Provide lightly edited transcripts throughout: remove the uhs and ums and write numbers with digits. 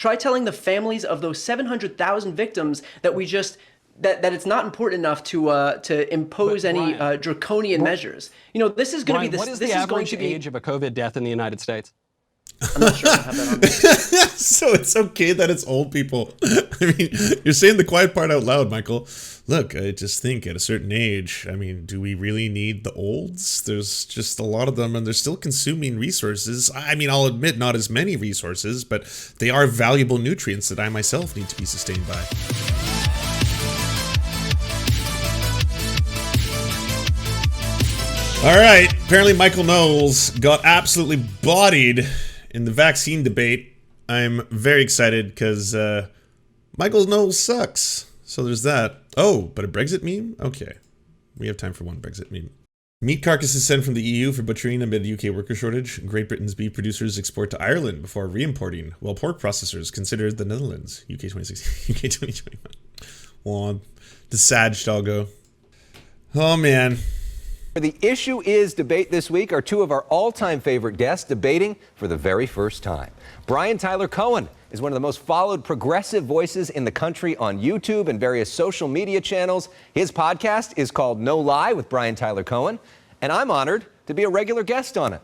Try telling the families of those 700,000 victims that we just that it's not important enough to impose any draconian measures. You know, this is going to be this. What is this the is going average to be age of a COVID death in the United States? I'm not sure I have that on me. So it's okay that it's old people. I mean, you're saying the quiet part out loud, Michael. Look, I just think at a certain age, I mean, do we really need the olds? There's just a lot of them and they're still consuming resources. I mean, I'll admit not as many resources, but they are valuable nutrients that I myself need to be sustained by. All right, apparently Michael Knowles got absolutely bodied in the vaccine debate. I'm very excited because Michael Knowles sucks. So there's that. Oh, but a Brexit meme? Okay. We have time for one Brexit meme. Meat carcasses sent from the EU for butchering amid UK worker shortage. Great Britain's beef producers export to Ireland before re-importing, while pork processors consider the Netherlands. UK 2016, UK 2021. Oh, the sad doggo. Oh, man. The issue is debate this week are two of our all-time favorite guests debating for the very first time. Brian Tyler Cohen is one of the most followed progressive voices in the country on YouTube and various social media channels. His podcast is called No Lie with Brian Tyler Cohen, and I'm honored to be a regular guest on it.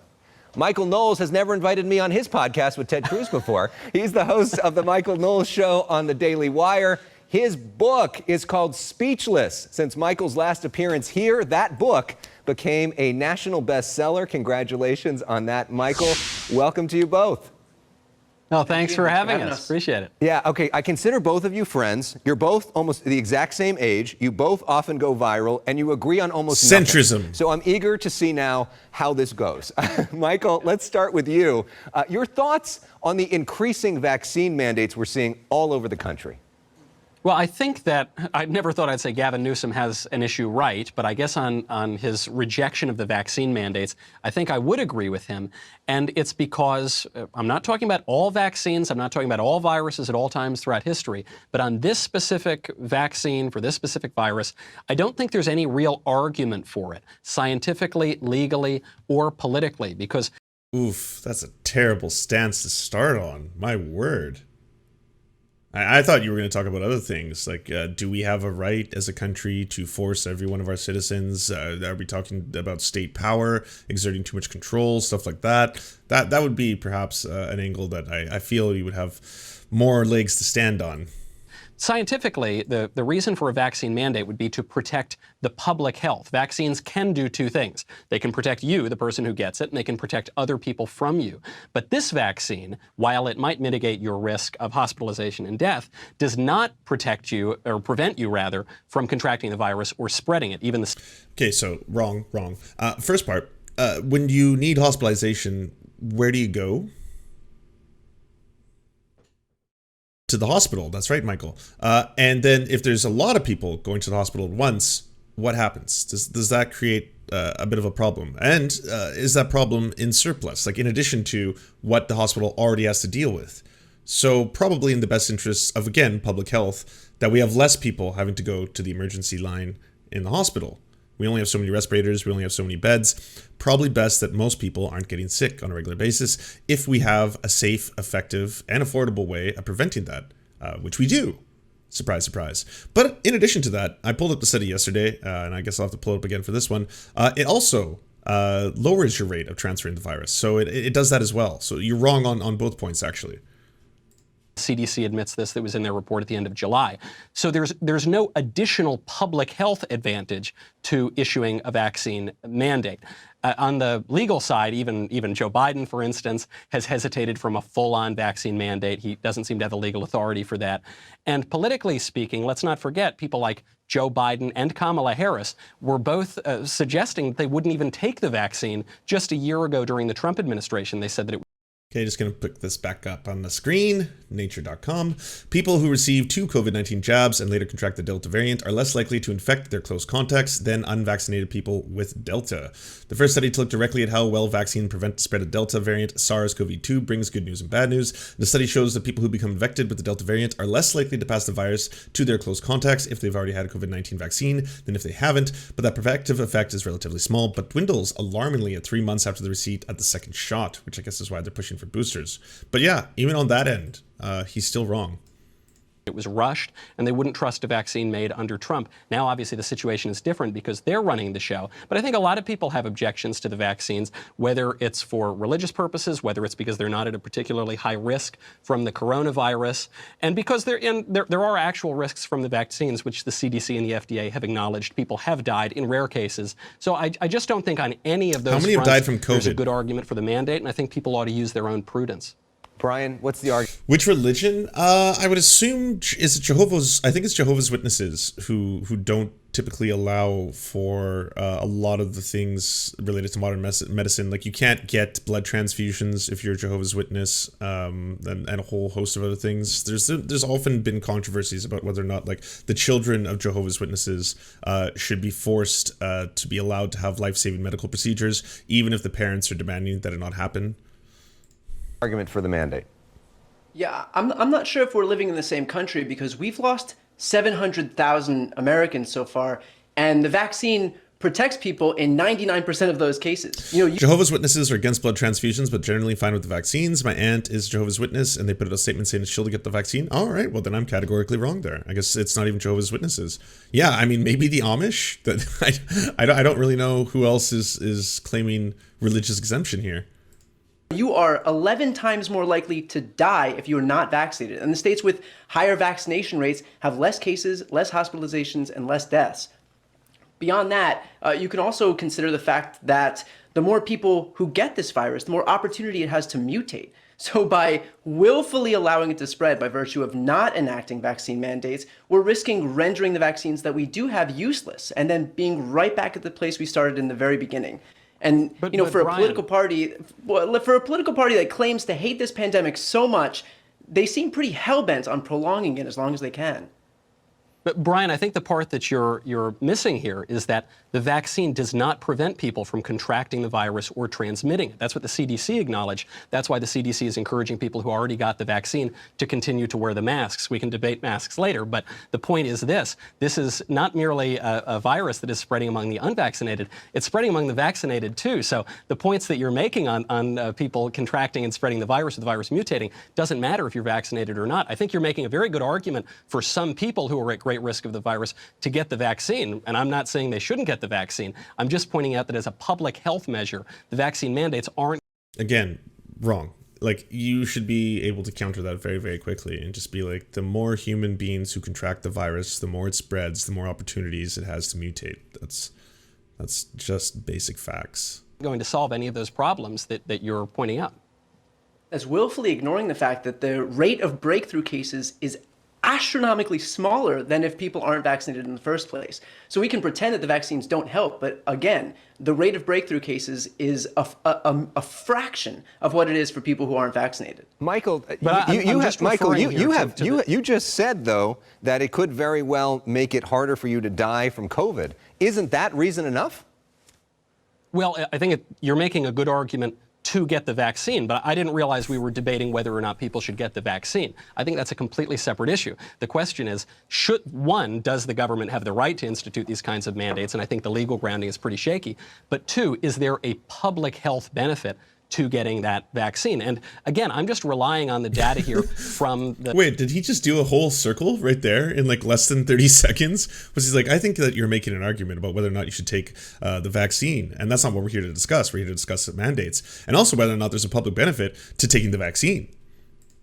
Michael Knowles has never invited me on his podcast with Ted Cruz before. He's the host of the Michael Knowles Show on the Daily Wire. His book is called Speechless. Since Michael's last appearance here, that book became a national bestseller. Congratulations on that, Michael. Welcome to you both. No, thanks for having us. Appreciate it. Yeah, okay, I consider both of you friends. You're both almost the exact same age. You both often go viral, and you agree on almost centrism. Nothing. So I'm eager to see now how this goes. Michael, let's start with you. Your thoughts on the increasing vaccine mandates we're seeing all over the country? Well, I think that I never thought I'd say Gavin Newsom has an issue right, but I guess on his rejection of the vaccine mandates, I think I would agree with him. And it's because I'm not talking about all vaccines, I'm not talking about all viruses at all times throughout history, but on this specific vaccine for this specific virus, I don't think there's any real argument for it, scientifically, legally, or politically, because... Oof, that's a terrible stance to start on. My word. I thought you were going to talk about other things, like do we have a right as a country to force every one of our citizens? Are we talking about state power, exerting too much control, stuff like that? That would be perhaps an angle that I feel you would have more legs to stand on. Scientifically, the reason for a vaccine mandate would be to protect the public health. Vaccines can do two things. They can protect you, the person who gets it, and they can protect other people from you. But this vaccine, while it might mitigate your risk of hospitalization and death, does not protect you, or prevent you rather, from contracting the virus or spreading it. Even the... Okay, so wrong. First part, when you need hospitalization, where do you go? To the hospital. That's right, Michael. And then if there's a lot of people going to the hospital at once, what happens? Does that create a bit of a problem? And is that problem in surplus, like in addition to what the hospital already has to deal with? So probably in the best interests of, again, public health, that we have less people having to go to the emergency line in the hospital. We only have so many respirators, we only have so many beds. Probably best that most people aren't getting sick on a regular basis if we have a safe, effective, and affordable way of preventing that, which we do. Surprise, surprise. But in addition to that, I pulled up the study yesterday, and I guess I'll have to pull it up again for this one. It also lowers your rate of transferring the virus. So it does that as well. So you're wrong on both points, actually. CDC admits this, that was in their report at the end of July. So there's no additional public health advantage to issuing a vaccine mandate. On the legal side, even Joe Biden, for instance, has hesitated from a full-on vaccine mandate. He doesn't seem to have the legal authority for that. And politically speaking, let's not forget, people like Joe Biden and Kamala Harris were both suggesting that they wouldn't even take the vaccine. Just a year ago during the Trump administration, they said that it Okay, just going to put this back up on the screen, nature.com. People who receive 2 COVID-19 jabs and later contract the Delta variant are less likely to infect their close contacts than unvaccinated people with Delta. The first study to look directly at how well vaccine prevent the spread of Delta variant SARS-CoV-2 brings good news and bad news. The study shows that people who become infected with the Delta variant are less likely to pass the virus to their close contacts if they've already had a COVID-19 vaccine than if they haven't, but that protective effect is relatively small, but dwindles alarmingly at 3 months after the receipt of the second shot, which I guess is why they're pushing for boosters. But yeah, even on that end, he's still wrong. It was rushed, and they wouldn't trust a vaccine made under Trump. Now, obviously, the situation is different because they're running the show. But I think a lot of people have objections to the vaccines, whether it's for religious purposes, whether it's because they're not at a particularly high risk from the coronavirus, and because there are actual risks from the vaccines, which the CDC and the FDA have acknowledged. People have died in rare cases. So I just don't think on any of those How many have died from there's a COVID? good argument for the mandate, and I think people ought to use their own prudence. Brian, what's the argument? Which religion? I would assume is it Jehovah's. I think it's Jehovah's Witnesses who don't typically allow for a lot of the things related to modern medicine. Like you can't get blood transfusions if you're a Jehovah's Witness, and a whole host of other things. There's often been controversies about whether or not like the children of Jehovah's Witnesses should be forced to be allowed to have life-saving medical procedures, even if the parents are demanding that it not happen. Argument for the mandate. Yeah, I'm not sure if we're living in the same country because we've lost 700,000 Americans so far, and the vaccine protects people in 99% of those cases. You know, Jehovah's Witnesses are against blood transfusions, but generally fine with the vaccines. My aunt is Jehovah's Witness, and they put out a statement saying she'll get the vaccine. All right, well then I'm categorically wrong there. I guess it's not even Jehovah's Witnesses. Yeah, I mean maybe the Amish. That I don't really know who else is claiming religious exemption here. you are 11 times more likely to die if you are not vaccinated. And the states with higher vaccination rates have less cases, less hospitalizations, and less deaths. Beyond that, you can also consider the fact that the more people who get this virus, the more opportunity it has to mutate. So by willfully allowing it to spread by virtue of not enacting vaccine mandates, we're risking rendering the vaccines that we do have useless and then being right back at the place we started in the very beginning. And But for a Brian, political party, that claims to hate this pandemic so much, they seem pretty hell-bent on prolonging it as long as they can. But Brian, I think the part that you're missing here is that the vaccine does not prevent people from contracting the virus or transmitting it. That's what the CDC acknowledged. That's why the CDC is encouraging people who already got the vaccine to continue to wear the masks. We can debate masks later, but the point is this. This is not merely a virus that is spreading among the unvaccinated. It's spreading among the vaccinated too. So the points that you're making on people contracting and spreading the virus or the virus mutating doesn't matter if you're vaccinated or not. I think you're making a very good argument for some people who are at great risk of the virus to get the vaccine. And I'm not saying they shouldn't get the vaccine. I'm just pointing out that as a public health measure, the vaccine mandates aren't. Again, wrong. Like, you should be able to counter that very, very quickly and just be like, the more human beings who contract the virus, the more it spreads, the more opportunities it has to mutate. That's just basic facts. Going to solve any of those problems that you're pointing out. As willfully ignoring the fact that the rate of breakthrough cases is astronomically smaller than if people aren't vaccinated in the first place. So we can pretend that the vaccines don't help, but again, the rate of breakthrough cases is a fraction of what it is for people who aren't vaccinated. Michael, Michael, you just said though that it could very well make it harder for you to die from COVID. Isn't that reason enough? Well, I think you're making a good argument to get the vaccine, but I didn't realize we were debating whether or not people should get the vaccine. I think that's a completely separate issue. The question is, does the government have the right to institute these kinds of mandates? And I think the legal grounding is pretty shaky. But two, is there a public health benefit to getting that vaccine? And again, I'm just relying on the data here from the... Wait, did he just do a whole circle right there in like less than 30 seconds? Was he's like, I think that you're making an argument about whether or not you should take the vaccine. And that's not what we're here to discuss. We're here to discuss the mandates and also whether or not there's a public benefit to taking the vaccine.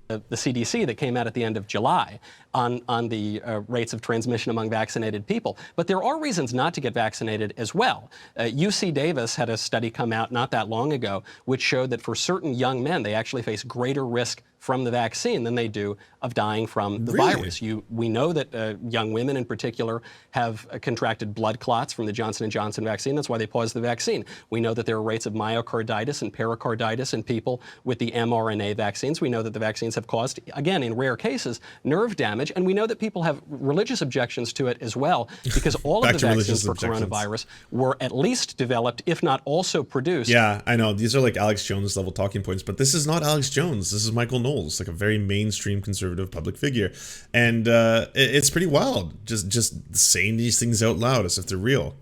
The CDC that came out at the end of July on the rates of transmission among vaccinated people. But there are reasons not to get vaccinated as well. UC Davis had a study come out not that long ago which showed that for certain young men, they actually face greater risk from the vaccine than they do of dying from the virus. We know that young women in particular have contracted blood clots from the Johnson & Johnson vaccine. That's why they paused the vaccine. We know that there are rates of myocarditis and pericarditis in people with the mRNA vaccines. We know that the vaccines have caused, again, in rare cases, nerve damage. And we know that people have religious objections to it as well, because all of the vaccines for coronavirus were at least developed, if not also produced. Yeah, I know. These are like Alex Jones level talking points, but this is not Alex Jones. This is Michael Knowles, like a very mainstream conservative public figure. And it's pretty wild, just saying these things out loud as if they're real.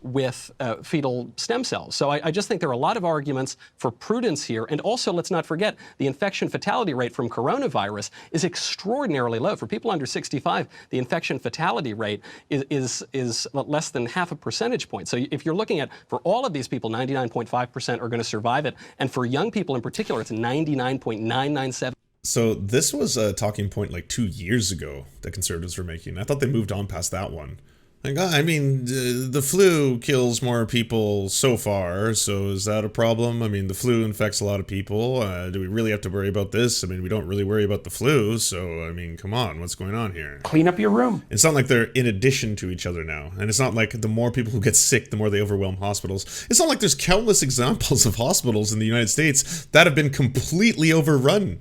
with fetal stem cells. So I just think there are a lot of arguments for prudence here. And also, let's not forget, the infection fatality rate from coronavirus is extraordinarily low. For people under 65, the infection fatality rate is less than half a percentage point. So if you're looking at, for all of these people, 99.5% are going to survive it. And for young people in particular, it's 99.997. So this was a talking point like 2 years ago that conservatives were making. I thought they moved on past that one. Like, I mean, the flu kills more people so far, so is that a problem? I mean, the flu infects a lot of people. Do we really have to worry about this? I mean, we don't really worry about the flu, so, I mean, come on, what's going on here? Clean up your room. It's not like they're in addition to each other now. And it's not like the more people who get sick, the more they overwhelm hospitals. It's not like there's countless examples of hospitals in the United States that have been completely overrun.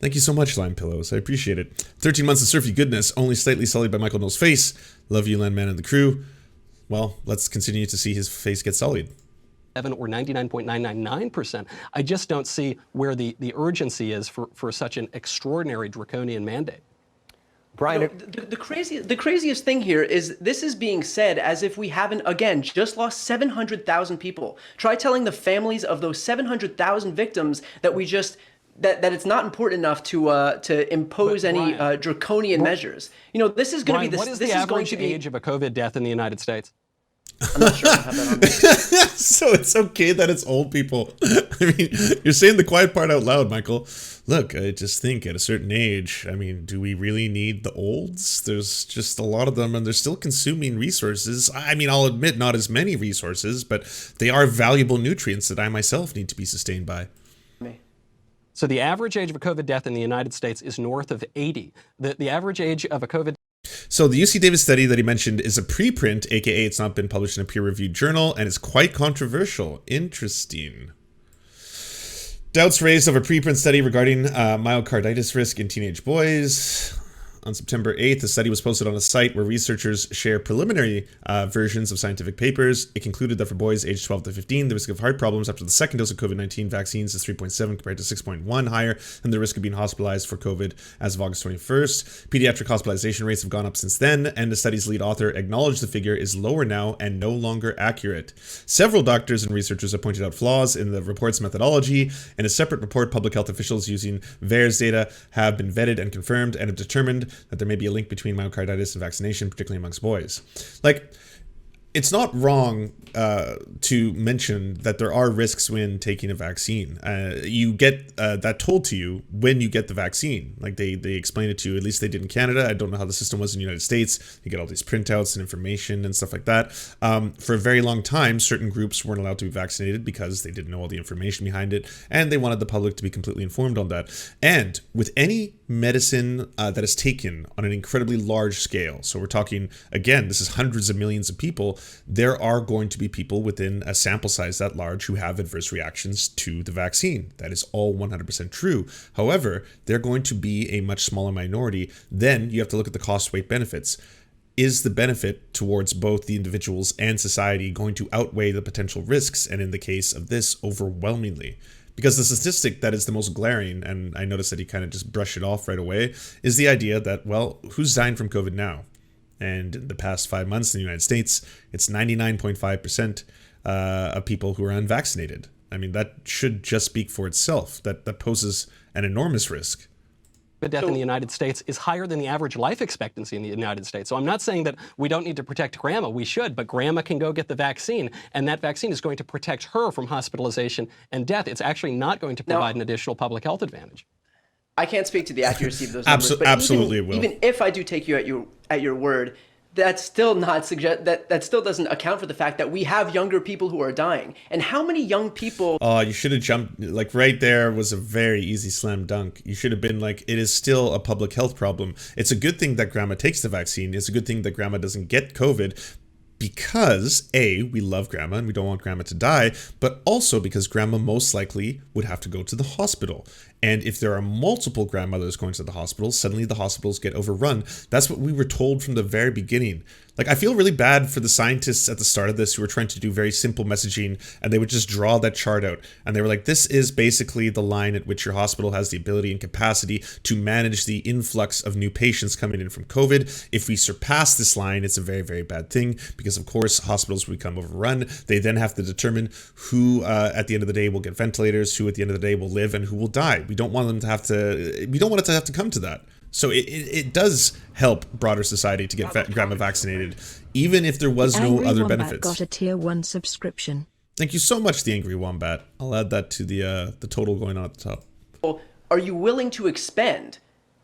Thank you so much, Lime Pillows. I appreciate it. 13 months of surfy goodness, only slightly sullied by Michael Knowles' face. Love you, Landman and the crew. Well, let's continue to see his face get sullied. Or 99.999%. I just don't see where the urgency is for such an extraordinary draconian mandate. Brian, The craziest thing here is this is being said as if we haven't, again, just lost 700,000 people. Try telling the families of those 700,000 victims that we just... That it's not important enough to impose any draconian measures. You know, this is going to be this. What is this the is going average to be, age of a COVID death in the United States? I'm not sure I have that on me. So it's okay that it's old people. I mean, you're saying the quiet part out loud, Michael. Look, I just think at a certain age, I mean, do we really need the olds? There's just a lot of them, and they're still consuming resources. I mean, I'll admit not as many resources, but they are valuable nutrients that I myself need to be sustained by. So the average age of a COVID death in the United States is north of 80. The average age of a COVID... So the UC Davis study that he mentioned is a preprint, aka it's not been published in a peer-reviewed journal, and is quite controversial. Interesting. Doubts raised over preprint study regarding myocarditis risk in teenage boys. On September 8th, the study was posted on a site where researchers share preliminary versions of scientific papers. It concluded that for boys aged 12 to 15, the risk of heart problems after the second dose of COVID-19 vaccines is 3.7 compared to 6.1 higher than the risk of being hospitalized for COVID as of August 21st. Pediatric hospitalization rates have gone up since then, and the study's lead author acknowledged the figure is lower now and no longer accurate. Several doctors and researchers have pointed out flaws in the report's methodology. In a separate report, public health officials using VAERS data have been vetted and confirmed and have determined that there may be a link between myocarditis and vaccination, particularly amongst boys. Like, it's not wrong to mention that there are risks when taking a vaccine. You get that told to you when you get the vaccine. Like they explain it to you, at least they did in Canada. I don't know how the system was in the United States. You get all these printouts and information and stuff like that. For a very long time, certain groups weren't allowed to be vaccinated because they didn't know all the information behind it, and they wanted the public to be completely informed on that. And with any medicine that is taken on an incredibly large scale, so we're talking, again, this is hundreds of millions of people, there are going to be people within a sample size that large who have adverse reactions to the vaccine. That is all 100% true. However, they're going to be a much smaller minority. Then you have to look at the cost, weight, benefits. Is the benefit towards both the individuals and society going to outweigh the potential risks? And in the case of this, overwhelmingly. Because the statistic that is the most glaring, and I noticed that he kind of just brushed it off right away, is the idea that, well, who's dying from COVID now? And in the past 5 months in the United States, it's 99.5% of people who are unvaccinated. I mean, that should just speak for itself. That poses an enormous risk. Death in the United States is higher than the average life expectancy in the United States. So I'm not saying that we don't need to protect grandma. We should, but grandma can go get the vaccine, and that vaccine is going to protect her from hospitalization and death. It's actually not going to provide an additional public health advantage. I can't speak to the accuracy of those numbers, but absolutely it will. Even if I do take you at your word, that's still not that still doesn't account for the fact that we have younger people who are dying. And how many young people... Oh, you should have jumped, like right there was a very easy slam dunk. You should have been like, it is still a public health problem. It's a good thing that grandma takes the vaccine. It's a good thing that grandma doesn't get COVID, because A, we love grandma and we don't want grandma to die, but also because grandma most likely would have to go to the hospital. And if there are multiple grandmothers going to the hospital, suddenly the hospitals get overrun. That's what we were told from the very beginning. Like, I feel really bad for the scientists at the start of this who were trying to do very simple messaging, and they would just draw that chart out. And they were like, this is basically the line at which your hospital has the ability and capacity to manage the influx of new patients coming in from COVID. If we surpass this line, it's a very, very bad thing, because of course hospitals will become overrun. They then have to determine who at the end of the day will get ventilators, who at the end of the day will live, and who will die. We don't want them to have to, we don't want it to have to come to that. So it does help broader society to get grandma vaccinated, even if there was no other benefits. Got a tier 1 subscription. Thank you so much, the Angry Wombat. I'll add that to the total going on at the top. Are you willing to expend?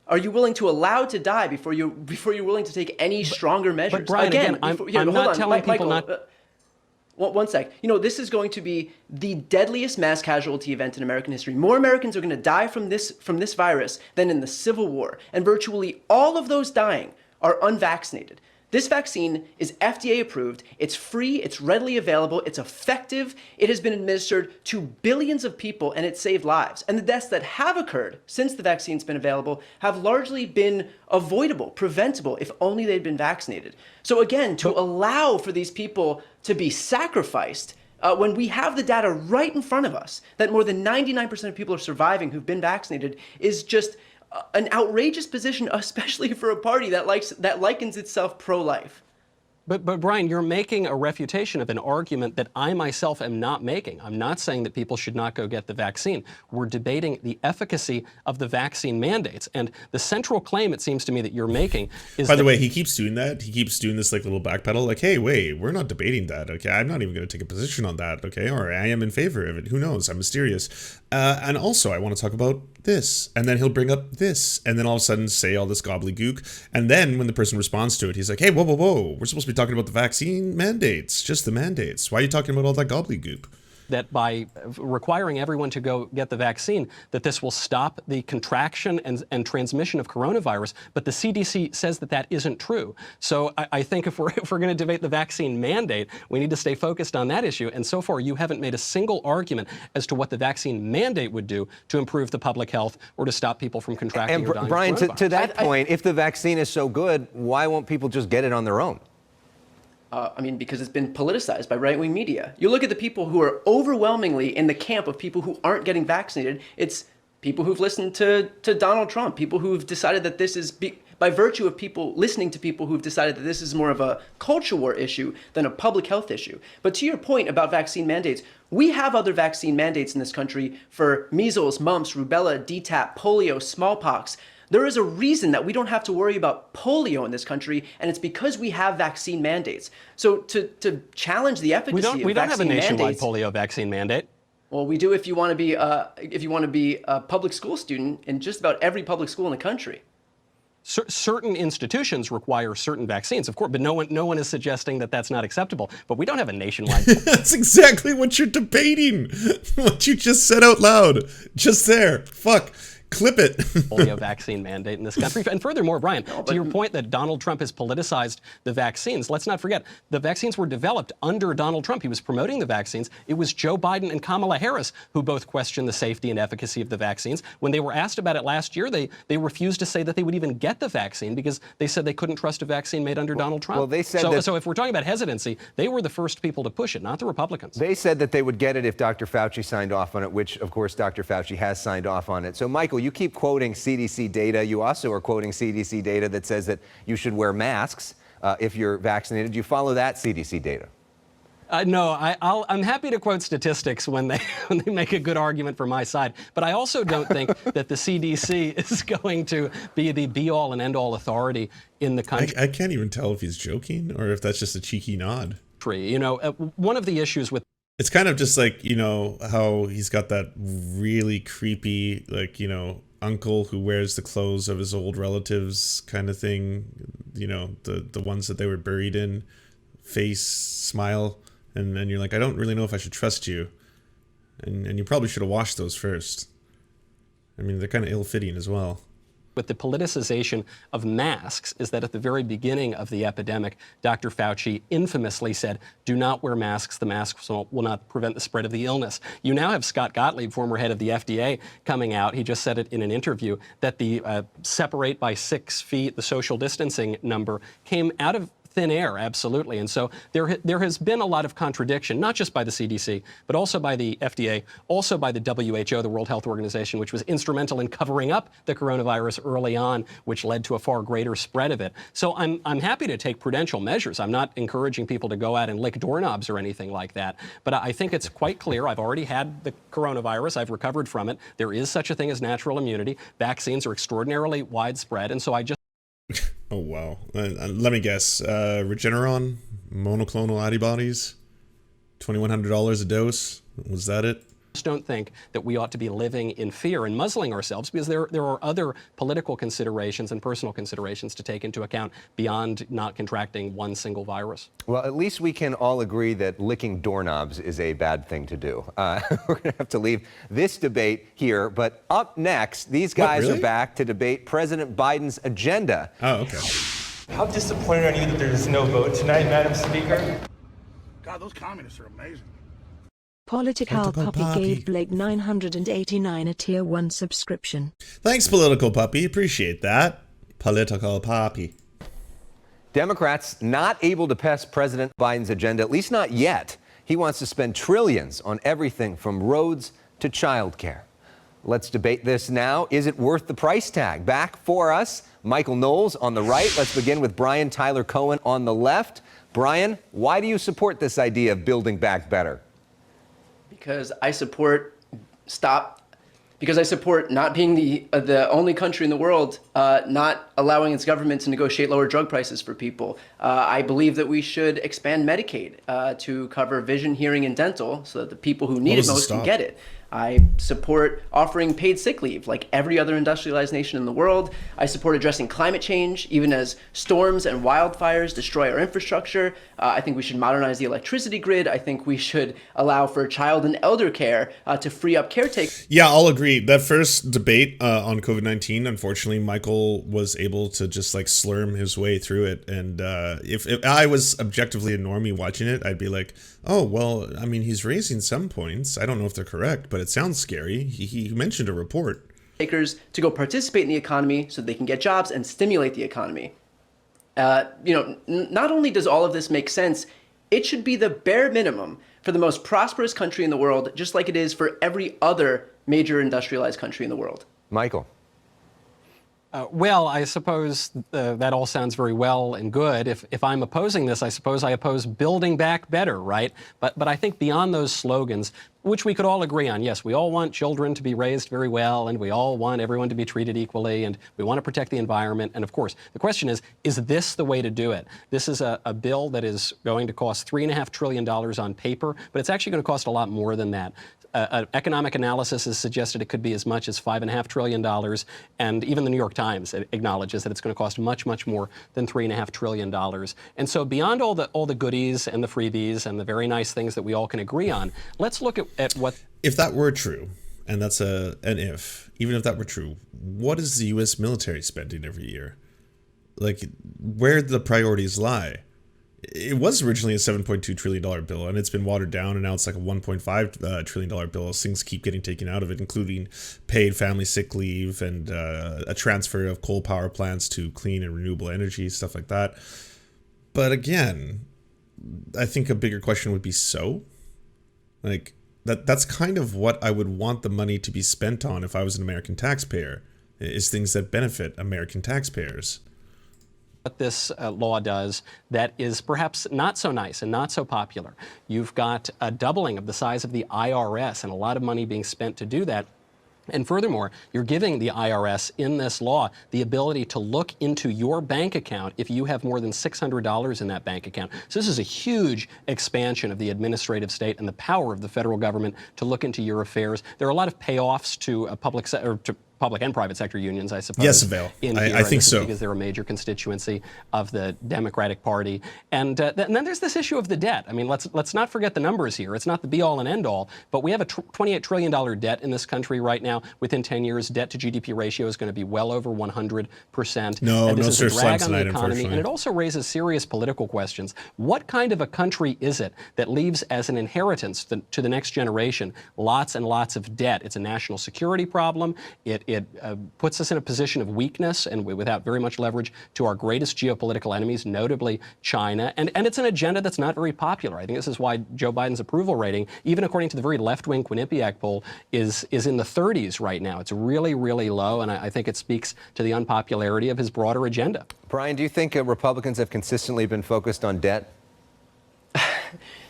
Are you willing to allow to die before you're willing to take any stronger measures? But Brian, I'm not telling people not. One sec. You know, this is going to be the deadliest mass casualty event in American history. More Americans are going to die from this virus than in the Civil War, and virtually all of those dying are unvaccinated. This vaccine is FDA approved, it's free, it's readily available, it's effective, it has been administered to billions of people, and it saved lives. And the deaths that have occurred since the vaccine's been available have largely been avoidable, preventable, if only they'd been vaccinated. So again, to allow for these people to be sacrificed when we have the data right in front of us that more than 99% of people are surviving who've been vaccinated is just an outrageous position, especially for a party that likens itself pro-life. But Brian, you're making a refutation of an argument that I myself am not making. I'm not saying that people should not go get the vaccine. We're debating the efficacy of the vaccine mandates. And the central claim, it seems to me, that you're making is By the way, he keeps doing that. He keeps doing this like little backpedal. Like, hey, wait, we're not debating that. Okay, I'm not even going to take a position on that. Okay, or I am in favor of it. Who knows? I'm mysterious. And also, I want to talk about this. And then he'll bring up this. And then all of a sudden say all this gobbledygook. And then when the person responds to it, he's like, hey, whoa, whoa, whoa. We're supposed to be talking about the vaccine mandates, just the mandates. Why are you talking about all that gobbledygook? That by requiring everyone to go get the vaccine, that this will stop the contraction and transmission of coronavirus. But the CDC says that that isn't true. So I think if we're going to debate the vaccine mandate, we need to stay focused on that issue. And so far, you haven't made a single argument as to what the vaccine mandate would do to improve the public health or to stop people from contracting or dying of Brian, coronavirus. to that point, if the vaccine is so good, why won't people just get it on their own? Because it's been politicized by right-wing media. You look at the people who are overwhelmingly in the camp of people who aren't getting vaccinated. It's people who've listened to Donald Trump, people who've decided that this is, by virtue of people listening to people who've decided that this is more of a culture war issue than a public health issue. But to your point about vaccine mandates, we have other vaccine mandates in this country for measles, mumps, rubella, DTaP, polio, smallpox. There is a reason that we don't have to worry about polio in this country, and it's because we have vaccine mandates. So to challenge the efficacy of vaccine mandates... We don't have a nationwide polio vaccine mandate. Well, we do if you want to be a public school student in just about every public school in the country. Certain institutions require certain vaccines, of course, but no one is suggesting that that's not acceptable. But we don't have a nationwide... That's exactly what you're debating. What you just said out loud. Just there. Fuck. Clip it. Polio vaccine mandate in this country. And furthermore, Brian, to your point that Donald Trump has politicized the vaccines, let's not forget, the vaccines were developed under Donald Trump. He was promoting the vaccines. It was Joe Biden and Kamala Harris who both questioned the safety and efficacy of the vaccines. When they were asked about it last year, they refused to say that they would even get the vaccine because they said they couldn't trust a vaccine made under Donald Trump. Well, they said so if we're talking about hesitancy, they were the first people to push it, not the Republicans. They said that they would get it if Dr. Fauci signed off on it, which, of course, Dr. Fauci has signed off on it. So, Michael, you keep quoting CDC data. You also are quoting CDC data that says that you should wear masks if you're vaccinated. Do you follow that CDC data? No, I'm happy to quote statistics when they make a good argument for my side. But I also don't think that the CDC is going to be the be-all and end-all authority in the country. I can't even tell if he's joking or if that's just a cheeky nod. You know, one of the issues with... It's kind of just like, you know, how he's got that really creepy, like, you know, uncle who wears the clothes of his old relatives kind of thing, you know, the ones that they were buried in, face, smile, and then you're like, I don't really know if I should trust you. And you probably should have washed those first. I mean, they're kind of ill-fitting as well. with the politicization of masks is that at the very beginning of the epidemic, Dr. Fauci infamously said, do not wear masks. The masks will not prevent the spread of the illness. You now have Scott Gottlieb, former head of the FDA, coming out. He just said it in an interview that the separate by 6 feet, the social distancing number, came out of thin air, absolutely. And so there has been a lot of contradiction, not just by the CDC, but also by the FDA, also by the WHO, the World Health Organization, which was instrumental in covering up the coronavirus early on, which led to a far greater spread of it. So I'm happy to take prudential measures. I'm not encouraging people to go out and lick doorknobs or anything like that. But I think it's quite clear. I've already had the coronavirus. I've recovered from it. There is such a thing as natural immunity. Vaccines are extraordinarily widespread. And so I just Oh, wow. Let me guess. Regeneron, monoclonal antibodies, $2,100 a dose. Was that it? don't think that we ought to be living in fear and muzzling ourselves, because there are other political considerations and personal considerations to take into account beyond not contracting one single virus. Well, at least we can all agree that licking doorknobs is a bad thing to do. We're going to have to leave this debate here, but up next, these guys are back to debate President Biden's agenda. Oh, okay. How disappointed are you that there is no vote tonight, Madam Speaker? God, those communists are amazing. Political Puppy gave Blake 989 a Tier 1 subscription. Thanks, Political Puppy. Appreciate that. Political Puppy. Democrats not able to pass President Biden's agenda, at least not yet. He wants to spend trillions on everything from roads to childcare. Let's debate this now. Is it worth the price tag? Back for us, Michael Knowles on the right. Let's begin with Brian Tyler Cohen on the left. Brian, why do you support this idea of building back better? Because I support not being the only country in the world not allowing its government to negotiate lower drug prices for people. I believe that we should expand Medicaid to cover vision, hearing, and dental so that the people who need it most can get it. I support offering paid sick leave like every other industrialized nation in the world. I support addressing climate change, even as storms and wildfires destroy our infrastructure. I think we should modernize the electricity grid. I think we should allow for child and elder care to free up caretakers. Yeah, I'll agree. That first debate on COVID-19, unfortunately, Michael was able to just like slurm his way through it. And if I was objectively a normie watching it, I'd be like, oh, well, I mean, he's raising some points. I don't know if they're correct, but it sounds scary. He mentioned a report. To go participate in the economy so they can get jobs and stimulate the economy. Not only does all of this make sense, it should be the bare minimum for the most prosperous country in the world, just like it is for every other major industrialized country in the world. Michael. Well, I suppose that all sounds very well and good. If I'm opposing this, I suppose I oppose building back better, right? But I think beyond those slogans, which we could all agree on, yes, we all want children to be raised very well, and we all want everyone to be treated equally, and we want to protect the environment. And of course, the question is this the way to do it? This is a bill that is going to cost $3.5 trillion on paper, but it's actually going to cost a lot more than that. Economic analysis has suggested it could be as much as $5.5 trillion, and even the New York Times acknowledges that it's going to cost much, much more than $3.5 trillion. And so beyond all the goodies and the freebies and the very nice things that we all can agree on, let's look at what... If that were true, and that's an if, even if that were true, what is the U.S. military spending every year? Like, where do the priorities lie? It was originally a $7.2 trillion bill, and it's been watered down, and now it's like a $1.5 trillion bill. Things keep getting taken out of it, including paid family sick leave and a transfer of coal power plants to clean and renewable energy, stuff like that. But again, I think a bigger question would be like, that's kind of what I would want the money to be spent on if I was an American taxpayer, is things that benefit American taxpayers. What this law does that is perhaps not so nice and not so popular. You've got a doubling of the size of the IRS and a lot of money being spent to do that. And furthermore, you're giving the IRS in this law the ability to look into your bank account if you have more than $600 in that bank account. So this is a huge expansion of the administrative state and the power of the federal government to look into your affairs. There are a lot of payoffs to public sector, to public and private sector unions, I suppose. Yes, Avail. I think so. Because they're a major constituency of the Democratic Party. And then there's this issue of the debt. I mean, let's not forget the numbers here. It's not the be-all and end-all, but we have a $28 trillion debt in this country right now. Within 10 years, debt to GDP ratio is going to be well over 100%. No Serf Times on the tonight, economy, and it also raises serious political questions. What kind of a country is it that leaves as an inheritance to the next generation lots and lots of debt? It's a national security problem. It puts us in a position of weakness and without very much leverage to our greatest geopolitical enemies, notably China. And it's an agenda that's not very popular. I think this is why Joe Biden's approval rating, even according to the very left-wing Quinnipiac poll, is in the 30s right now. It's really, really low, and I think it speaks to the unpopularity of his broader agenda. Brian, do you think Republicans have consistently been focused on debt?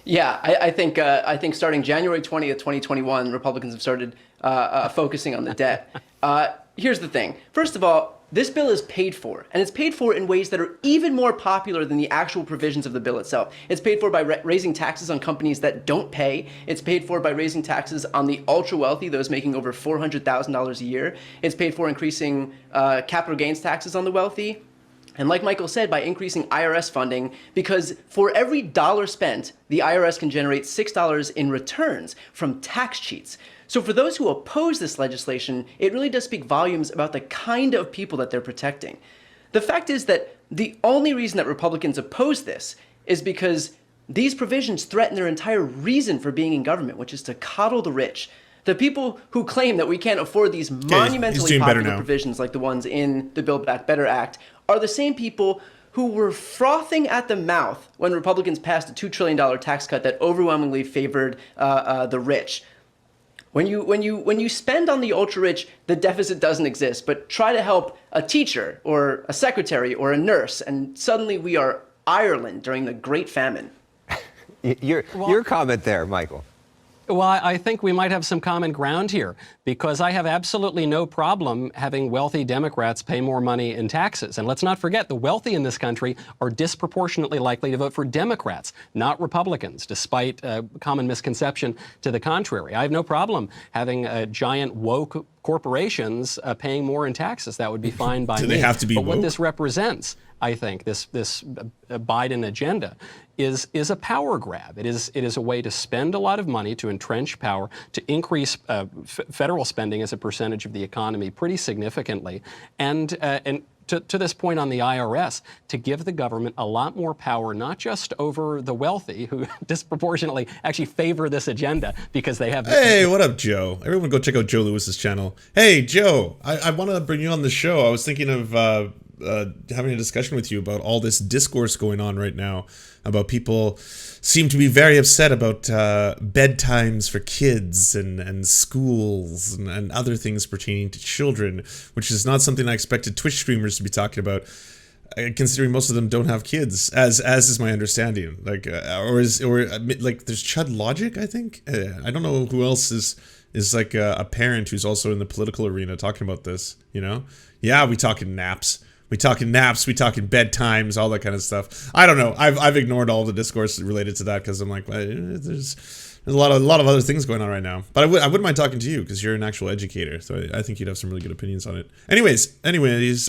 Yeah, I think starting January 20th, 2021, Republicans have started focusing on the debt. Here's the thing. First of all, this bill is paid for, and it's paid for in ways that are even more popular than the actual provisions of the bill itself. It's paid for by raising taxes on companies that don't pay. It's paid for by raising taxes on the ultra-wealthy, those making over $400,000 a year. It's paid for increasing capital gains taxes on the wealthy. And like Michael said, by increasing IRS funding, because for every dollar spent, the IRS can generate $6 in returns from tax cheats. So for those who oppose this legislation, it really does speak volumes about the kind of people that they're protecting. The fact is that the only reason that Republicans oppose this is because these provisions threaten their entire reason for being in government, which is to coddle the rich. The people who claim that we can't afford these monumentally popular provisions like the ones in the Build Back Better Act are the same people who were frothing at the mouth when Republicans passed a $2 trillion tax cut that overwhelmingly favored the rich. When you spend on the ultra-rich, the deficit doesn't exist, but try to help a teacher or a secretary or a nurse, and suddenly we are Ireland during the Great Famine. Your comment there, Michael. Well, I think we might have some common ground here, because I have absolutely no problem having wealthy Democrats pay more money in taxes. And let's not forget, the wealthy in this country are disproportionately likely to vote for Democrats, not Republicans, despite common misconception to the contrary. I have no problem having giant woke corporations paying more in taxes. That would be fine by me. Do they have to be woke? What this represents, I think, this Biden agenda is a power grab. It is a way to spend a lot of money to entrench power, to increase federal spending as a percentage of the economy pretty significantly, and to this point on the IRS, to give the government a lot more power, not just over the wealthy, who disproportionately actually favor this agenda because they have... Hey, what up, Joe? Everyone go check out Joe Lewis's channel. Hey, Joe, I want to bring you on the show. I was thinking of having a discussion with you about all this discourse going on right now about people seem to be very upset about bedtimes for kids and schools and other things pertaining to children, which is not something I expected Twitch streamers to be talking about, considering most of them don't have kids, as is my understanding. Like, like there's Chud Logic, I think. I don't know who else is like a parent who's also in the political arena talking about this. You know, yeah, we talking naps. We talking bedtimes, all that kind of stuff. I don't know. I've ignored all the discourse related to that because I'm like, well, there's a lot of other things going on right now. But I wouldn't mind talking to you because you're an actual educator, so I think you'd have some really good opinions on it. Anyways,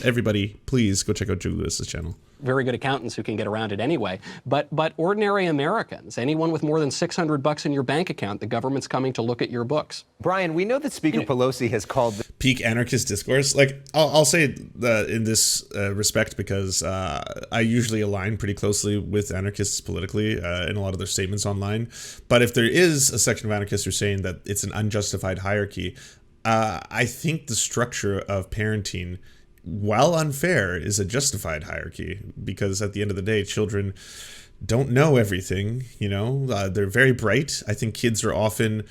everybody, please go check out Joe Lewis's channel. Very good accountants who can get around it anyway. But ordinary Americans, anyone with more than $600 in your bank account, the government's coming to look at your books. Brian, we know that Speaker Pelosi has called peak anarchist discourse. Like, I'll say that in this respect because I usually align pretty closely with anarchists politically in a lot of their statements online. But if there is a section of anarchists who are saying that it's an unjustified hierarchy, I think the structure of parenting, while unfair, is a justified hierarchy, because at the end of the day, children don't know everything. You know, they're very bright. I think kids are often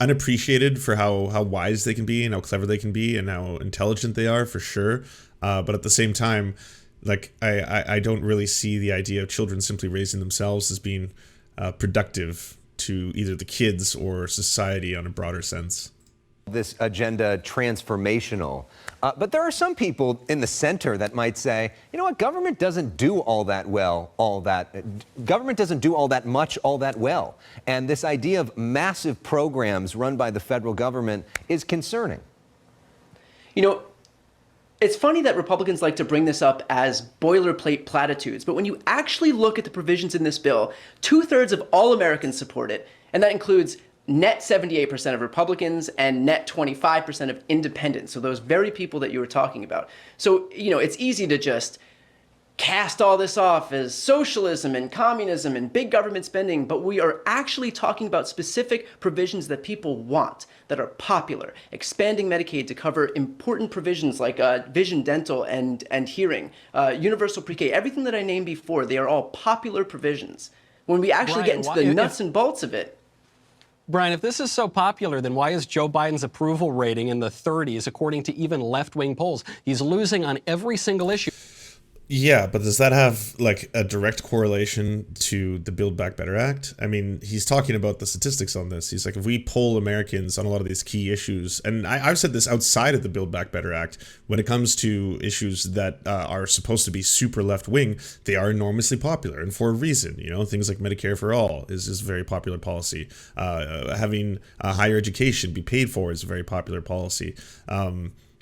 unappreciated for how wise they can be and how clever they can be and how intelligent they are, for sure. But at the same time, like I don't really see the idea of children simply raising themselves as being productive to either the kids or society on a broader sense. This agenda transformational. But there are some people in the center that might say, you know what, government doesn't do all that well, government doesn't do all that much, all that well. And this idea of massive programs run by the federal government is concerning. You know, it's funny that Republicans like to bring this up as boilerplate platitudes, but when you actually look at the provisions in this bill, 2/3 of all Americans support it, and that includes net 78% of Republicans and net 25% of independents. So those very people that you were talking about. So, you know, it's easy to just cast all this off as socialism and communism and big government spending, but we are actually talking about specific provisions that people want, that are popular. Expanding Medicaid to cover important provisions like vision, dental, and hearing, universal pre-K, everything that I named before, they are all popular provisions. When we actually get into the nuts and bolts of it, Brian, if this is so popular, then why is Joe Biden's approval rating in the 30s, according to even left-wing polls? He's losing on every single issue. Yeah, but does that have like a direct correlation to the Build Back Better Act? I mean, he's talking about the statistics on this. He's like, if we poll Americans on a lot of these key issues, and I've said this outside of the Build Back Better Act, when it comes to issues that are supposed to be super left-wing, they are enormously popular, and for a reason. You know, things like Medicare for All is a very popular policy. Having higher education be paid for is a very popular policy.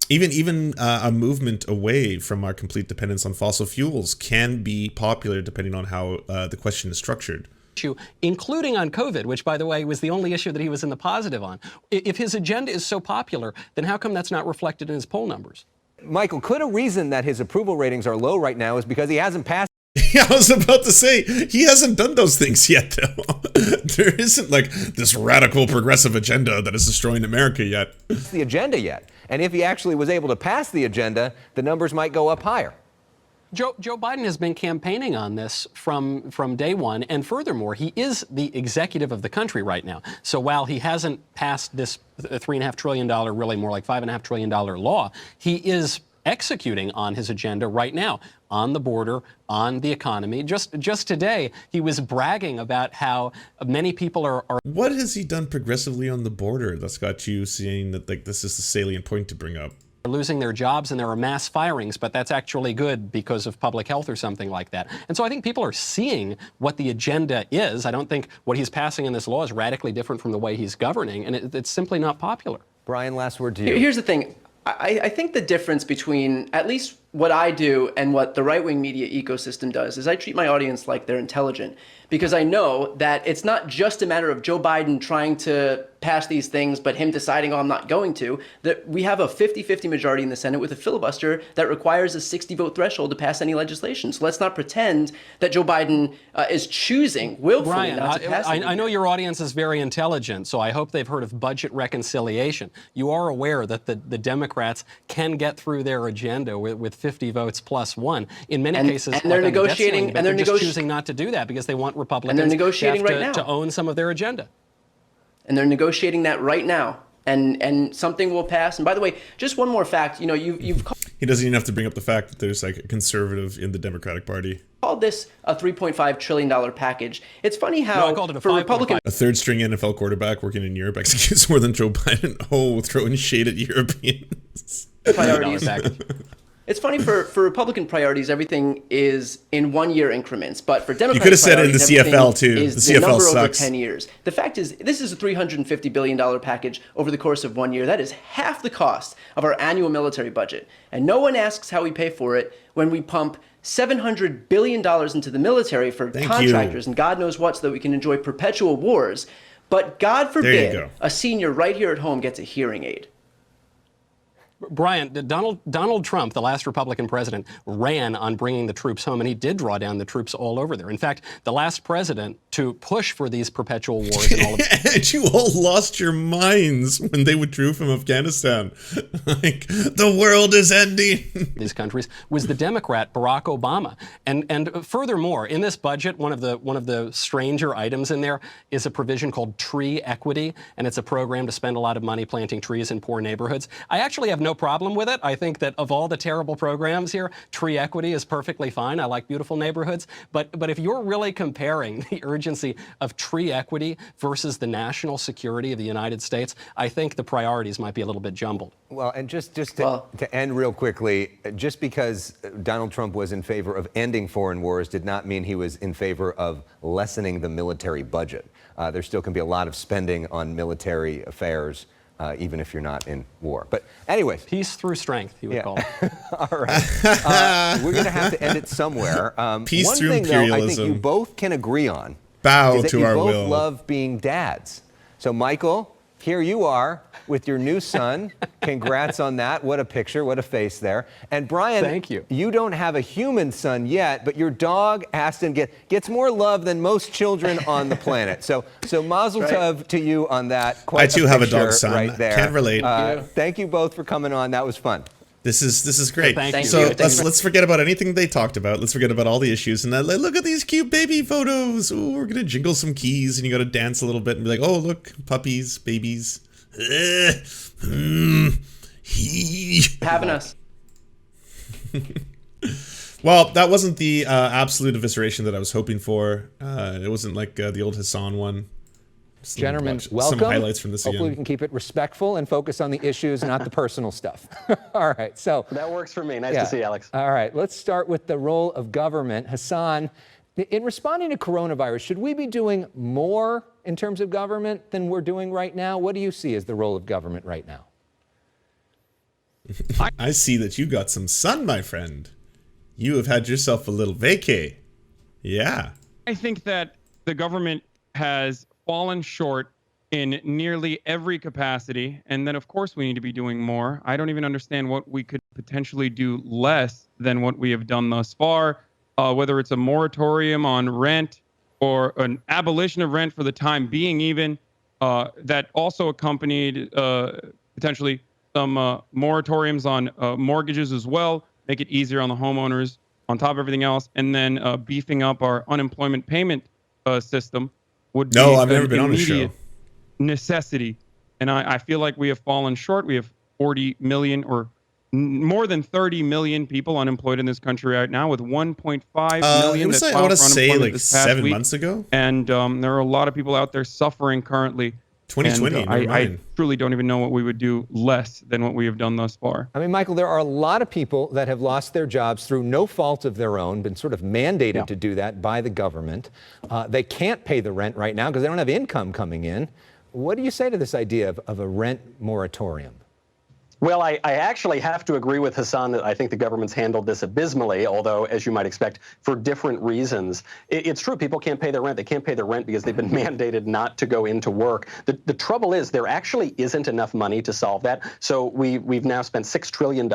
Even a movement away from our complete dependence on fossil fuels can be popular depending on how the question is structured. Including on COVID, which, by the way, was the only issue that he was in the positive on. If his agenda is so popular, then how come that's not reflected in his poll numbers? Michael, could a reason that his approval ratings are low right now is because he hasn't passed? Yeah, I was about to say, he hasn't done those things yet, though. There isn't like this radical progressive agenda that is destroying America yet. The agenda yet. And if he actually was able to pass the agenda, the numbers might go up higher. Joe Biden has been campaigning on this from day one, and furthermore, he is the executive of the country right now. So while he hasn't passed this $3.5 trillion, really more like $5.5 trillion law, he is executing on his agenda right now, on the border, on the economy. Just today, he was bragging about how many people are What has he done progressively on the border that's got you saying that like this is the salient point to bring up? losing their jobs and there are mass firings, but that's actually good because of public health or something like that. And so I think people are seeing what the agenda is. I don't think what he's passing in this law is radically different from the way he's governing, and it's simply not popular. Brian, last word to you. Here's the thing. I think the difference between at least what I do and what the right-wing media ecosystem does is I treat my audience like they're intelligent, because I know that it's not just a matter of Joe Biden trying to pass these things, but him deciding, oh, I'm not going to. That we have a 50-50 majority in the Senate with a filibuster that requires a 60-vote threshold to pass any legislation. So let's not pretend that Joe Biden is choosing willfully Brian, not to pass I know your audience is very intelligent, so I hope they've heard of budget reconciliation. You are aware that the Democrats can get through their agenda with 50 votes plus one. In many cases, and they're negotiating, and they're just choosing not to do that because they want Republicans to own some of their agenda. And they're negotiating that right now, and something will pass. And by the way, just one more fact. You know, you've He doesn't even have to bring up the fact that there's like a conservative in the Democratic Party. Called this a $3.5 trillion package. It's funny how I called it a for Republicans, A third-string NFL quarterback working in Europe executes more than Joe Biden. Oh, throwing shade at Europeans. priorities. It's funny for Republican priorities, everything is in 1 year increments, but for Democratic you could have said it in the CFL too. Is the CFL number sucks. over 10 years. The fact is, this is a $350 billion package over the course of 1 year. That is half the cost of our annual military budget. And no one asks how we pay for it when we pump $700 billion into the military for contractors and God knows what, so that we can enjoy perpetual wars. But God forbid a senior right here at home gets a hearing aid. Brian, Donald Trump, the last Republican president, ran on bringing the troops home, and he did draw down the troops all over there. In fact, the last president to push for these perpetual wars and all of and you all lost your minds when they withdrew from Afghanistan. Like, the world is ending. These countries was the Democrat Barack Obama. And furthermore, in this budget, one of the stranger items in there is a provision called tree equity, and it's a program to spend a lot of money planting trees in poor neighborhoods. I actually have no problem with it. I think that of all the terrible programs here, tree equity is perfectly fine. I like beautiful neighborhoods. But if you're really comparing the urgency of tree equity versus the national security of the United States, I think the priorities might be a little bit jumbled. Well, and just to end real quickly, just because Donald Trump was in favor of ending foreign wars did not mean he was in favor of lessening the military budget. There still can be a lot of spending on military affairs, even if you're not in war. But anyways. Peace through strength, he would call it. All right. We're going to have to end it somewhere. Peace one through thing, imperialism. though, I think you both can agree on Bow is that to you our both will. love being dads. So, Michael, here you are with your new son. Congrats on that. What a picture. What a face there. And Brian, thank you. You don't have a human son yet, but your dog, Aston, gets more love than most children on the planet. So mazel tov to you on that. Quite I too have a picture dog son. right there. Can't relate. Thank you both for coming on. That was fun. This is great. Thank you. So let's forget about anything they talked about. Let's forget about all the issues and look at these cute baby photos. Oh, we're gonna jingle some keys and you got to dance a little bit and be like, oh look, puppies, babies. Having us. Well, that wasn't the absolute evisceration that I was hoping for. It wasn't like the old Hassan one. Gentlemen, welcome. Some highlights from this Hopefully again. we can keep it respectful and focus on the issues, not the personal stuff. All right, so. That works for me. Nice to see you, Alex. All right, let's start with the role of government. Hassan, in responding to coronavirus, should we be doing more in terms of government than we're doing right now? What do you see as the role of government right now? I see that you got some sun, my friend. You have had yourself a little vacay. Yeah. I think that the government has fallen short in nearly every capacity, and then of course we need to be doing more. I don't even understand what we could potentially do less than what we have done thus far, whether it's a moratorium on rent or an abolition of rent for the time being even, that also accompanied potentially some moratoriums on mortgages as well, make it easier on the homeowners on top of everything else, and then beefing up our unemployment payment system would be I've never been on a show. immediate necessity. And I feel like we have fallen short. We have 40 million or more than 30 million people unemployed in this country right now, with 1.5 million that I filed want to for say unemployment like this past 7 week. months ago. And there are a lot of people out there suffering currently. 2020, And, never I mind. truly don't even know what we would do less than what we have done thus far. I mean, Michael, there are a lot of people that have lost their jobs through no fault of their own, been sort of mandated to do that by the government. They can't pay the rent right now because they don't have income coming in. What do you say to this idea of a rent moratorium? Well, I actually have to agree with Hassan that I think the government's handled this abysmally, although, as you might expect, for different reasons. It's true, people can't pay their rent. They can't pay their rent because they've been mandated not to go into work. The trouble is there actually isn't enough money to solve that. So we've now spent $6 trillion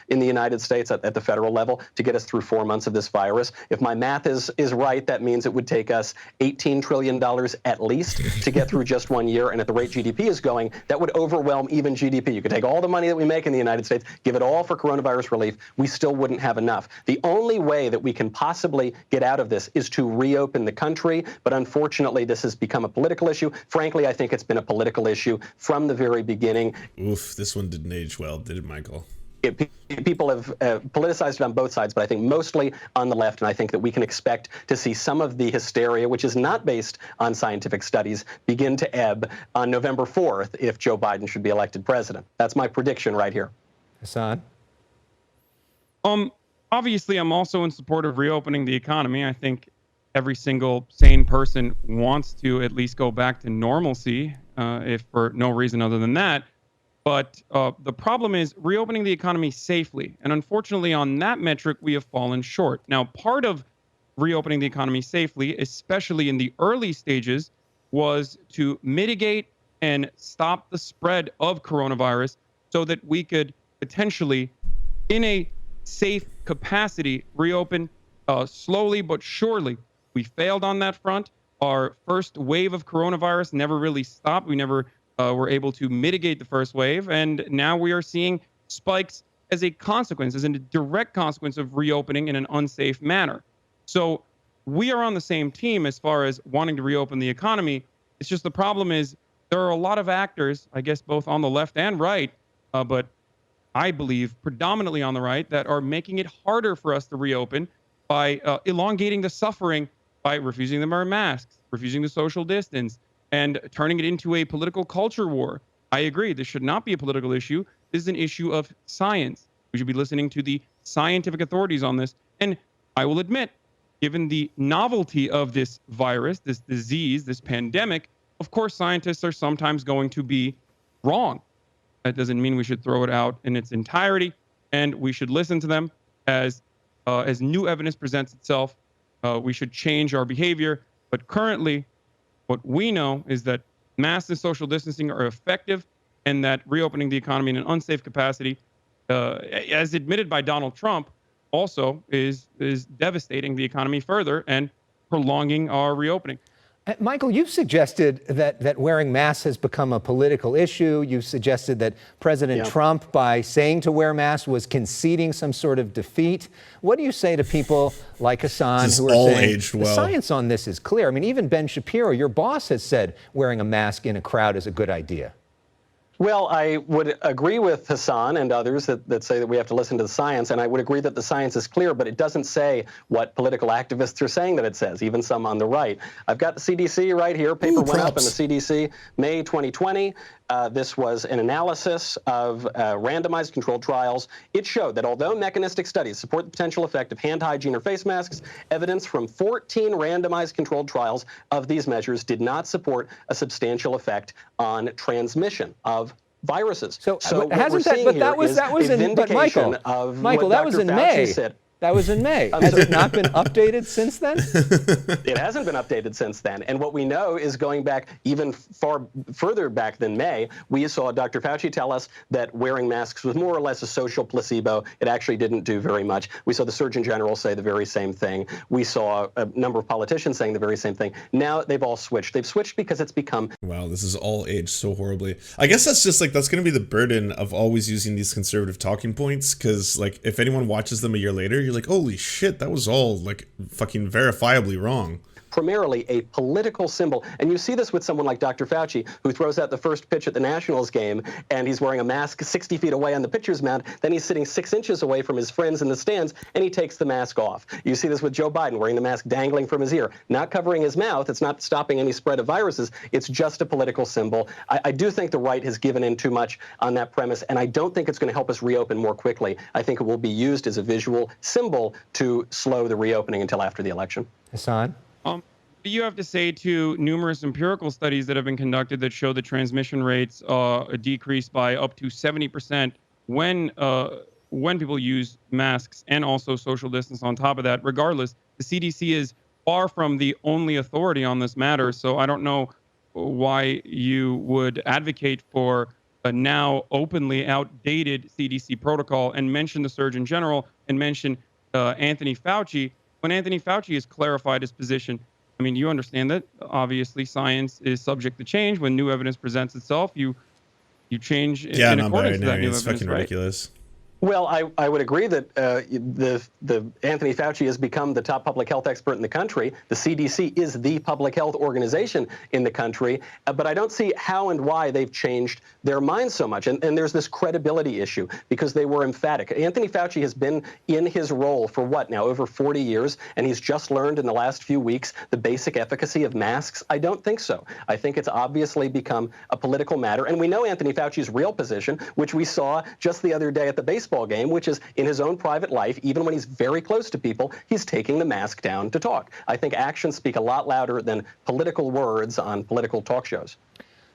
in the United States at the federal level to get us through 4 months of this virus. If my math is right, that means it would take us $18 trillion at least to get through just 1 year. And at the rate GDP is going, that would overwhelm even GDP. You could take all the money that we make in the United States, give it all for coronavirus relief, we still wouldn't have enough. The only way that we can possibly get out of this is to reopen the country, but unfortunately this has become a political issue. Frankly, I think it's been a political issue from the very beginning. Oof, this one didn't age well, did it, Michael? People have politicized it on both sides, but I think mostly on the left, and I think that we can expect to see some of the hysteria, which is not based on scientific studies, begin to ebb on November 4th if Joe Biden should be elected president. That's my prediction right here. Hassan? Obviously, I'm also in support of reopening the economy. I think every single sane person wants to at least go back to normalcy, if for no reason other than that. But the problem is reopening the economy safely. And unfortunately, on that metric, we have fallen short. Now, part of reopening the economy safely, especially in the early stages, was to mitigate and stop the spread of coronavirus so that we could potentially, in a safe capacity, reopen slowly but surely. We failed on that front. Our first wave of coronavirus never really stopped. We never were able to mitigate the first wave. And now we are seeing spikes as a consequence, as a direct consequence of reopening in an unsafe manner. So we are on the same team as far as wanting to reopen the economy. It's just the problem is there are a lot of actors, I guess, both on the left and right, but I believe, predominantly on the right, that are making it harder for us to reopen by elongating the suffering by refusing them our masks, refusing the social distance, and turning it into a political culture war. I agree. This should not be a political issue. This is an issue of science. We should be listening to the scientific authorities on this. And I will admit, given the novelty of this virus, this disease, this pandemic, of course, scientists are sometimes going to be wrong. That doesn't mean we should throw it out in its entirety, and we should listen to them as new evidence presents itself. We should change our behavior. But currently, what we know is that masks and social distancing are effective, and that reopening the economy in an unsafe capacity, as admitted by Donald Trump, also is devastating the economy further and prolonging our reopening. Michael, you've suggested that wearing masks has become a political issue. You've suggested that President Trump, by saying to wear masks, was conceding some sort of defeat. What do you say to people like Hassan who are saying the science on this is clear? I mean, even Ben Shapiro, your boss, has said wearing a mask in a crowd is a good idea. Well, I would agree with Hassan and others that say that we have to listen to the science, and I would agree that the science is clear, but it doesn't say what political activists are saying that it says, even some on the right. I've got the CDC right here. Paper went up in the CDC May 2020. This was an analysis of randomized controlled trials. It showed that although mechanistic studies support the potential effect of hand hygiene or face masks, evidence from 14 randomized controlled trials of these measures did not support a substantial effect on transmission of viruses. So hasn't that? But that was in. But Michael, that was in May. That was in May. Has it not been updated since then? It hasn't been updated since then. And what we know is going back even far further back than May, we saw Dr. Fauci tell us that wearing masks was more or less a social placebo. It actually didn't do very much. We saw the Surgeon General say the very same thing. We saw a number of politicians saying the very same thing. Now they've all switched. They've switched because it's become... Wow, this is all aged so horribly. I guess that's just like, that's going to be the burden of always using these conservative talking points, because like if anyone watches them a year later, you're like, holy shit, that was all like fucking verifiably wrong. Primarily a political symbol. And you see this with someone like Dr. Fauci, who throws out the first pitch at the Nationals game, and he's wearing a mask 60 feet away on the pitcher's mound. Then he's sitting 6 inches away from his friends in the stands, and he takes the mask off. You see this with Joe Biden, wearing the mask dangling from his ear, not covering his mouth. It's not stopping any spread of viruses. It's just a political symbol. I do think the right has given in too much on that premise, and I don't think it's going to help us reopen more quickly. I think it will be used as a visual symbol to slow the reopening until after the election. Hassan? What do you have to say to numerous empirical studies that have been conducted that show the transmission rates decrease by up to 70% when people use masks and also social distance on top of that? Regardless, the CDC is far from the only authority on this matter, so I don't know why you would advocate for a now openly outdated CDC protocol and mention the Surgeon General and mention Anthony Fauci when Anthony Fauci has clarified his position. I mean, you understand that obviously science is subject to change. When new evidence presents itself, you change in accordance to that new evidence. It's fucking ridiculous. Well, I would agree that the Anthony Fauci has become the top public health expert in the country. The CDC is the public health organization in the country. But I don't see how and why they've changed their minds so much. And there's this credibility issue because they were emphatic. Anthony Fauci has been in his role for what now, over 40 years, and he's just learned in the last few weeks the basic efficacy of masks? I don't think so. I think it's obviously become a political matter. And we know Anthony Fauci's real position, which we saw just the other day at the baseball game, which is in his own private life, even when he's very close to people, he's taking the mask down to talk. I think actions speak a lot louder than political words on political talk shows.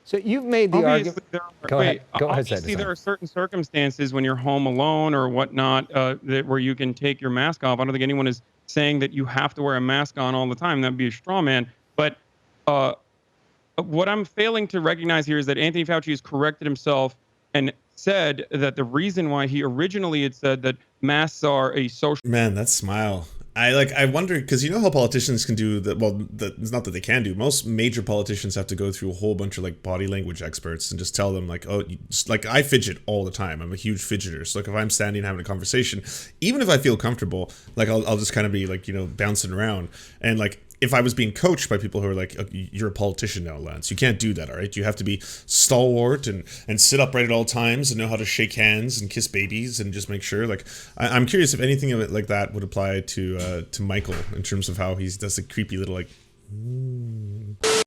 So you've made the argument. Go ahead. Obviously, there are certain circumstances when you're home alone or whatnot where you can take your mask off. I don't think anyone is saying that you have to wear a mask on all the time. That'd be a straw man. But what I'm failing to recognize here is that Anthony Fauci has corrected himself and said that the reason why he originally had said that masks are a social... Man, that smile. I wonder, because you know how politicians can do that. Well, it's not that they can do. Most major politicians have to go through a whole bunch of like body language experts and just tell them like, oh, like I fidget all the time. I'm a huge fidgeter. So like if I'm standing having a conversation, even if I feel comfortable, like I'll just kind of be like, you know, bouncing around. And like if I was being coached by people who are like, you're a politician now, Lance, you can't do that, all right? You have to be stalwart and sit upright at all times and know how to shake hands and kiss babies and just make sure. Like, I'm curious if anything of it like that would apply to Michael in terms of how he does the creepy little like.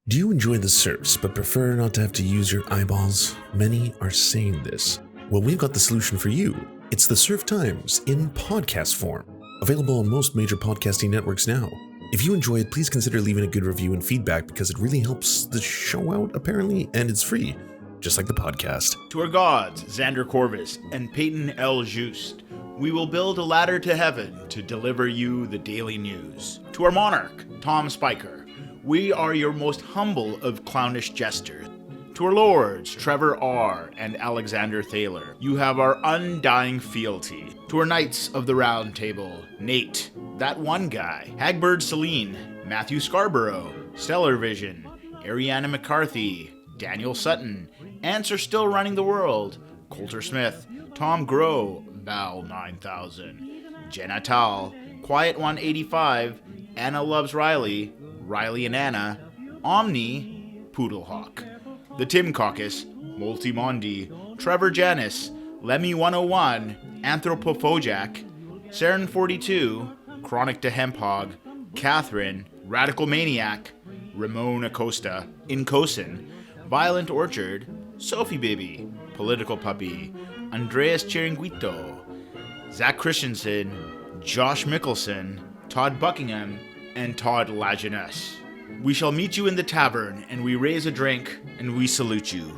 Do you enjoy the Serfs but prefer not to have to use your eyeballs? Many are saying this. Well, we've got the solution for you. It's the Serf Times in podcast form. Available on most major podcasting networks now. If you enjoy it, please consider leaving a good review and feedback because it really helps the show out, apparently, and it's free, just like the podcast. To our gods, Xander Corvus and Peyton L. Just, we will build a ladder to heaven to deliver you the daily news. To our monarch, Tom Spiker, we are your most humble of clownish jesters. To our lords, Trevor R. and Alexander Thaler, you have our undying fealty. To our knights of the round table, Nate, that one guy, Hagbird Celine, Matthew Scarborough, Stellar Vision, Ariana McCarthy, Daniel Sutton, Ants Are Still Running the World, Coulter Smith, Tom Groh, Val 9000, Jenna Tal, Quiet 185, Anna Loves Riley, Riley and Anna, Omni, Poodlehawk. The Tim Caucus, Multimondi, Trevor Janis, Lemmy 101, Anthropophojack, Saren 42, Chronic to Hemphog, Catherine, Radical Maniac, Ramon Acosta, Incosin, Violent Orchard, Sophie Baby, Political Puppy, Andreas Chiringuito, Zach Christensen, Josh Mickelson, Todd Buckingham, and Todd Lajeunesse. We shall meet you in the tavern, and we raise a drink, and we salute you.